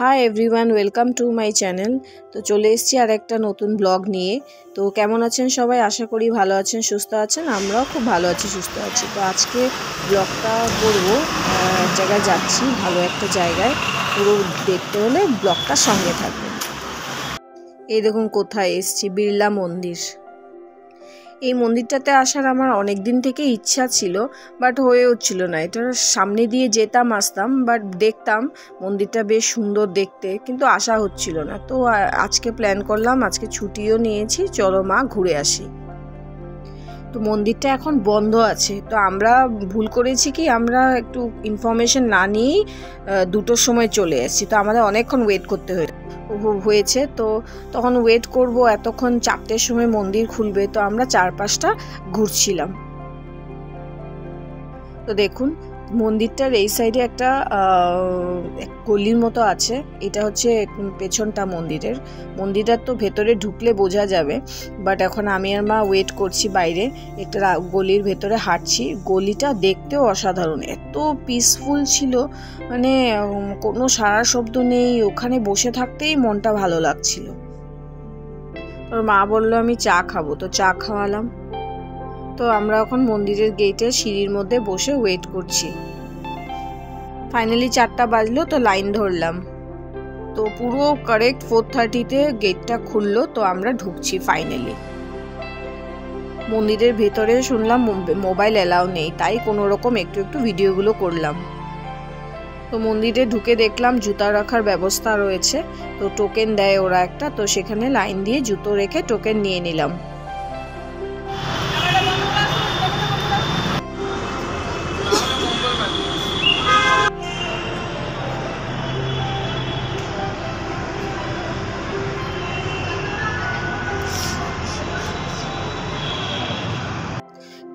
Hi everyone, welcome to my channel. তো চলে এসেছি আর একটা নতুন ব্লগ নিয়ে। তো কেমন আছেন সবাই? আশা করি ভালো আছেন, সুস্থ আছেন। আমরাও খুব ভালো আছি, সুস্থ আছি। তো আজকে ব্লগটা করবো, এক জায়গায় যাচ্ছি, ভালো একটা জায়গায়। পুরো দেখতে হলে ব্লগটার সঙ্গে থাকবেন। এই দেখুন কোথায় এসেছি, বিড়লা মন্দির। এই মন্দিরটাতে আসার আমার অনেক দিন থেকে ইচ্ছা ছিল, বাট হয়ে উঠছিল না। এটার সামনে দিয়ে যেতাম আসতাম, বাট দেখতাম মন্দিরটা বেশ সুন্দর দেখতে, কিন্তু আসা হচ্ছিল না। তো আজকে প্ল্যান করলাম, আজকে ছুটিও নিয়েছি, চলো মা ঘুরে আসি। তো মন্দিরটা এখন বন্ধ আছে। তো আমরা ভুল করেছি কি, আমরা একটু ইনফরমেশন না নিয়েই 2টোর সময় চলে এসেছি। তো আমাদের অনেকক্ষণ ওয়েট করতে হয়েছে। তো তখন ওয়েট করব, এতক্ষণ 4টের সময় মন্দির খুলবে। তো আমরা চারপাশটা ঘুরছিলাম। তো দেখুন মন্দিরটার এই সাইডে একটা গলির মতো আছে। এটা হচ্ছে পেছনটা মন্দিরটার তো ভেতরে ঢুকলে বোঝা যাবে, বাট এখন আমি আর মা ওয়েট করছি বাইরে, একটা গলির ভেতরে হাঁটছি। গলিটা দেখতেও অসাধারণ, এত পিসফুল ছিল, মানে কোনো সারা শব্দ নেই। ওখানে বসে থাকতেই মনটা ভালো লাগছিল। ওর মা বললো আমি চা খাবো, তো চা খাওয়ালাম। তো আমরা এখন মন্দিরের গেটে সিঁড়ির মধ্যে বসে ওয়েট করছি। ফাইনালি 4টা বাজলো, তো লাইন ধরলাম। তো পুরো কারেক্ট 4:30-তে গেটটা খুললো। তো আমরা ঢুকছি ফাইনালি। মন্দিরের ভেতরে শুনলাম মোবাইল অ্যালাউ নেই, তাই কোনো রকম একটু ভিডিওগুলো করলাম। তো মন্দিরে ঢুকে দেখলাম জুতা রাখার ব্যবস্থা রয়েছে। তো টোকেন দেয় ওরা একটা, তো সেখানে লাইন দিয়ে জুতো রেখে টোকেন নিয়ে নিলাম।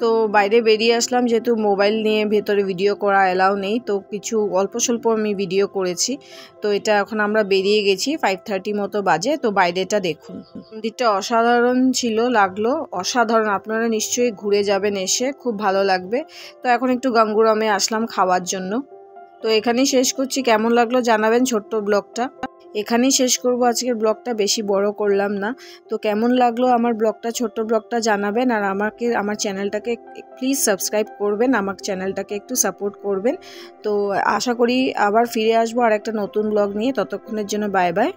তো বাইরে বেরিয়ে আসলাম, যেহেতু মোবাইল নিয়ে ভেতরে ভিডিও করা অ্যালাউ নেই। তো কিছু অল্প স্বল্প আমি ভিডিও করেছি। তো এটা এখন আমরা বেরিয়ে গেছি, 5:30 মতো বাজে। তো বাইরেটা দেখুন, মন্দিরটা অসাধারণ ছিল, লাগলো অসাধারণ। আপনারা নিশ্চয়ই ঘুরে যাবেন, এসে খুব ভালো লাগবে। তো এখন একটু গাঙ্গুরামে আসলাম খাওয়ার জন্য। তো এখানেই শেষ করছি, কেমন লাগলো জানাবেন ছোট্ট ব্লগটা। এখানেই শেষ করব আজকের ব্লগটা, বেশি বড় করলাম না। তো কেমন লাগলো আমার ব্লগটা, ছোট্ট ব্লগটা জানাবেন। আর আমার চ্যানেলটাকে প্লিজ সাবস্ক্রাইব করবেন, আমার চ্যানেলটাকে একটু সাপোর্ট করবেন। তো আশা করি আবার ফিরে আসবো আর একটা নতুন ব্লগ নিয়ে। ততক্ষণের জন্য বাই বাই।